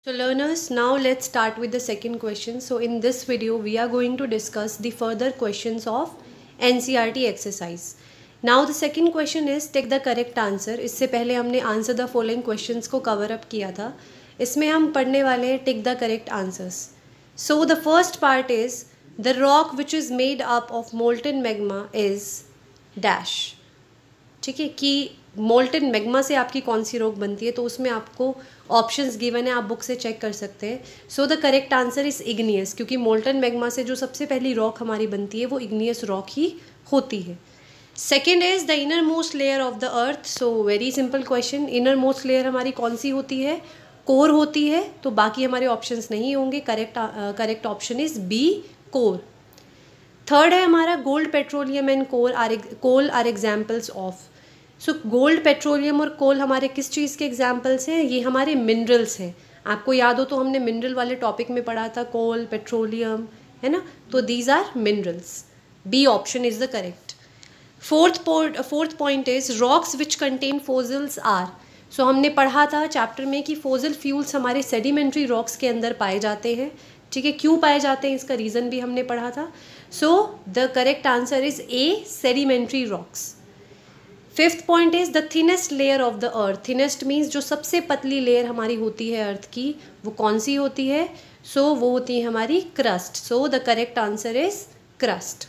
So learners, now let's start with the second question. So in this video, we are going to discuss the further questions of NCERT exercise. Now the second question is take the correct answer. इससे पहले हमने answer the following questions को cover up किया था. इसमें हम पढ़ने वाले हैं take the correct answers. So the first part is the rock which is made up of molten magma is dash. ठीक है कि मोल्टन मैग्मा से आपकी कौन सी रॉक बनती है, तो उसमें आपको ऑप्शंस गिवन है, आप बुक से चेक कर सकते हैं. So the correct answer is igneous, क्योंकि मोल्टन मैग्मा से जो सबसे पहली रॉक हमारी बनती है वो इग्नियस रॉक ही होती है. Second is the inner most layer of the earth. So very simple question, inner most layer हमारी कौन सी होती है? कोर होती है, तो बाकी हमारे ऑप्शंस नहीं होंगे. Correct option is B, core. Third है हमारा gold, petroleum and coal are examples of. So gold, petroleum और कोल हमारे किस चीज़ के एग्जाम्पल्स हैं? ये हमारे मिनरल्स हैं. आपको याद हो तो हमने मिनरल वाले टॉपिक में पढ़ा था, कोल, पेट्रोलियम, है ना. तो these are minerals. B option is the correct. Fourth point is rocks which contain fossils are. So हमने पढ़ा था चैप्टर में कि फोसिल फ्यूल्स हमारे सेडिमेंट्री रॉक्स के अंदर पाए जाते हैं. ठीक है, क्यों पाए जाते हैं इसका रीज़न भी हमने पढ़ा था. So the correct answer is a, sedimentary rocks. Fifth point is the thinnest layer of the earth. Thinnest means जो सबसे पतली लेयर हमारी होती है अर्थ की, वो कौन सी होती है? सो वो होती है हमारी crust. So the correct answer is crust.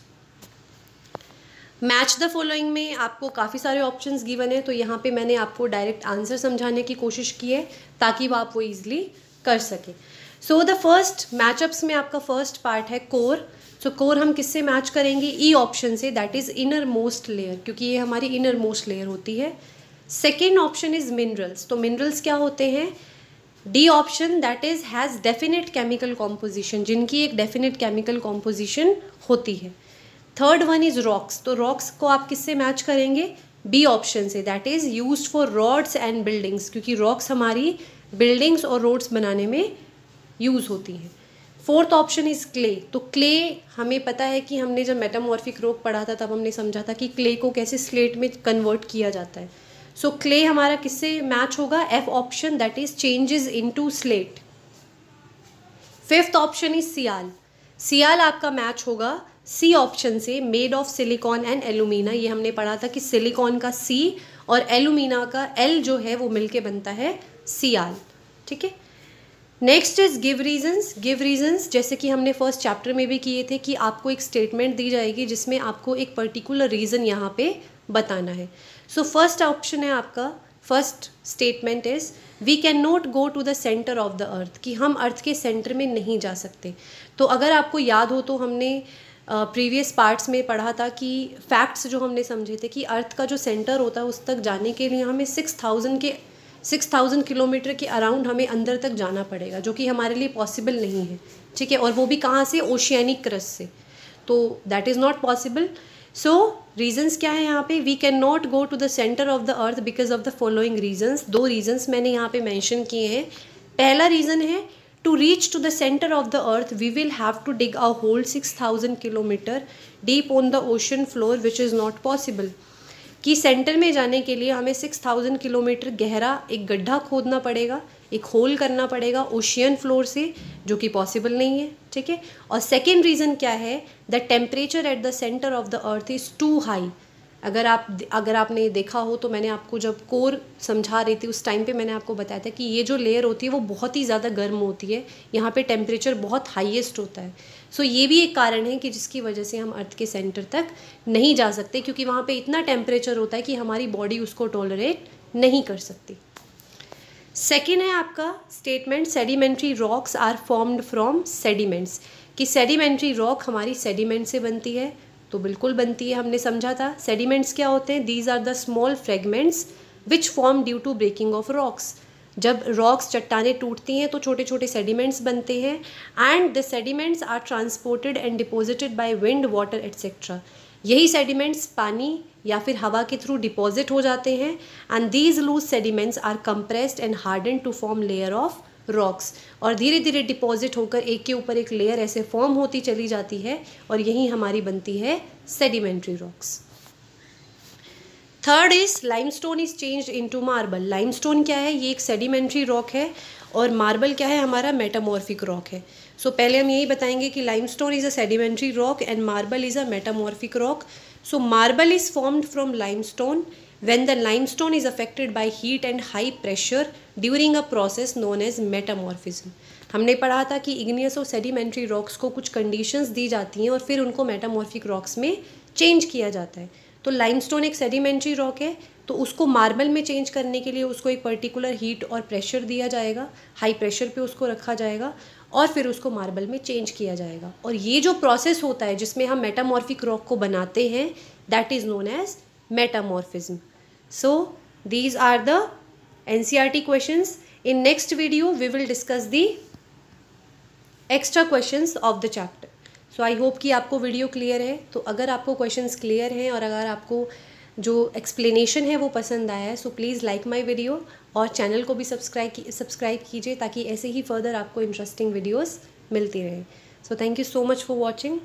Match the following में आपको काफ़ी सारे ऑप्शंस गिवन है, तो यहाँ पे मैंने आपको डायरेक्ट आंसर समझाने की कोशिश की है ताकि आप वो ईजिली कर सकें. सो द फर्स्ट मैचअप्स में आपका फर्स्ट पार्ट है कोर. सो कोर हम किससे मैच करेंगे? ई ऑप्शन से, that is inner most layer, क्योंकि ये हमारी इनर मोस्ट लेयर होती है. Second option is minerals. तो मिनरल्स क्या होते हैं? D option, that is has definite chemical composition, जिनकी एक डेफिनेट केमिकल कॉम्पोजिशन होती है. Third one is rocks. तो रॉक्स को आप किससे मैच करेंगे? बी ऑप्शन से, that is used for rods and buildings, क्योंकि रॉक्स हमारी बिल्डिंग्स और रोड्स बनाने में यूज़ होती हैं. Fourth option is clay. तो क्ले हमें पता है कि हमने जब मेटामॉर्फिक रॉक पढ़ा था तब हमने समझा था कि क्ले को कैसे स्लेट में कन्वर्ट किया जाता है. सो क्ले हमारा किससे मैच होगा? F option, that is changes into slate. Fifth option is sial. Sial आपका मैच होगा सी ऑप्शन से, made of silicon and alumina. ये हमने पढ़ा था कि सिलिकॉन का सी और एल्यूमिना का एल जो है वो मिलके बनता है सियाल. ठीक है. Next is give reasons. Give reasons जैसे कि हमने फर्स्ट चैप्टर में भी किए थे कि आपको एक स्टेटमेंट दी जाएगी जिसमें आपको एक पर्टिकुलर रीज़न यहाँ पे बताना है. सो फर्स्ट ऑप्शन है आपका, first statement is we can not go to the centre of the earth, कि हम अर्थ के सेंटर में नहीं जा सकते. तो अगर आपको याद हो तो हमने प्रीवियस पार्ट्स में पढ़ा था कि फैक्ट्स जो हमने समझे थे कि अर्थ का जो सेंटर होता है उस तक जाने के लिए हमें 6,000 किलोमीटर के अराउंड हमें अंदर तक जाना पड़ेगा, जो कि हमारे लिए पॉसिबल नहीं है. ठीक है, और वो भी कहाँ से? ओशियानिक क्रस्ट से. तो that is not possible. So reasons क्या है यहाँ पे? We can not go to the centre of the earth because of the following reasons. दो रीजंस मैंने यहाँ पे मेंशन किए हैं. पहला रीज़न है to reach to the centre of the earth we will have to dig a hole 6,000 kilometre deep on the ocean floor which is not possible. कि centre में जाने के लिए हमें 6,000 किलोमीटर गहरा एक गड्ढा खोदना पड़ेगा, एक होल करना पड़ेगा ओशियन फ्लोर से, जो कि पॉसिबल नहीं है. ठीक है. और सेकेंड रीज़न क्या है? The temperature at the centre of the earth is too high. अगर आपने देखा हो तो मैंने आपको जब कोर समझा रही थी उस टाइम पे मैंने आपको बताया था कि ये जो लेयर होती है वो बहुत ही ज़्यादा गर्म होती है, यहाँ पे टेम्परेचर बहुत हाईएस्ट होता है. सो ये भी एक कारण है कि जिसकी वजह से हम अर्थ के सेंटर तक नहीं जा सकते, क्योंकि वहाँ पे इतना टेम्परेचर होता है कि हमारी बॉडी उसको टॉलरेट नहीं कर सकती. सेकेंड है आपका statement sedimentary rocks are formed from sediments, कि सेडिमेंट्री रॉक हमारी सेडिमेंट से बनती है. तो बिल्कुल बनती है, हमने समझा था. सेडिमेंट्स क्या होते हैं? These are the small fragments which form due to breaking of rocks. जब रॉक्स चट्टानें टूटती हैं तो छोटे छोटे सेडिमेंट्स बनते हैं. And the sediments are transported and deposited by wind, water etcetera. यही सेडिमेंट्स पानी या फिर हवा के थ्रू डिपॉजिट हो जाते हैं. And these loose sediments are compressed and harden to form layer of rocks. और धीरे धीरे डिपॉजिट होकर एक के ऊपर एक लेयर ऐसे फॉर्म होती चली जाती है और यही हमारी बनती है sedimentary rocks. Third is limestone is changed into marble. Limestone क्या है? ये एक सेडिमेंट्री रॉक है और मार्बल क्या है हमारा, मेटामॉर्फिक रॉक है। सो पहले हम यही बताएंगे कि limestone is a sedimentary rock and marble is a metamorphic rock. So marble is formed from limestone when the limestone is affected by heat and high pressure during a process known as metamorphism। हमने पढ़ा था कि igneous और sedimentary rocks को कुछ conditions दी जाती हैं और फिर उनको मेटामॉर्फिक रॉक्स में चेंज किया जाता है। तो लाइमस्टोन एक सेडिमेंट्री रॉक है, तो उसको मार्बल में चेंज करने के लिए उसको एक पर्टिकुलर हीट और प्रेशर दिया जाएगा, हाई प्रेशर पे उसको रखा जाएगा और फिर उसको मार्बल में चेंज किया जाएगा। और ये जो प्रोसेस होता है जिसमें हम मेटामॉर्फिक रॉक को बनाते हैं, that is known as metamorphism. So these are the NCERT questions. In next video we will discuss the extra questions of the chapter. So I hope कि आपको वीडियो क्लियर है। तो अगर आपको क्वेश्चंस क्लियर हैं और अगर आपको जो एक्सप्लेनेशन है वो पसंद आया है, so please like my video और चैनल को भी सब्सक्राइब कीजिए ताकि ऐसे ही फर्दर आपको इंटरेस्टिंग वीडियोस मिलती रहें। So thank you so much for watching.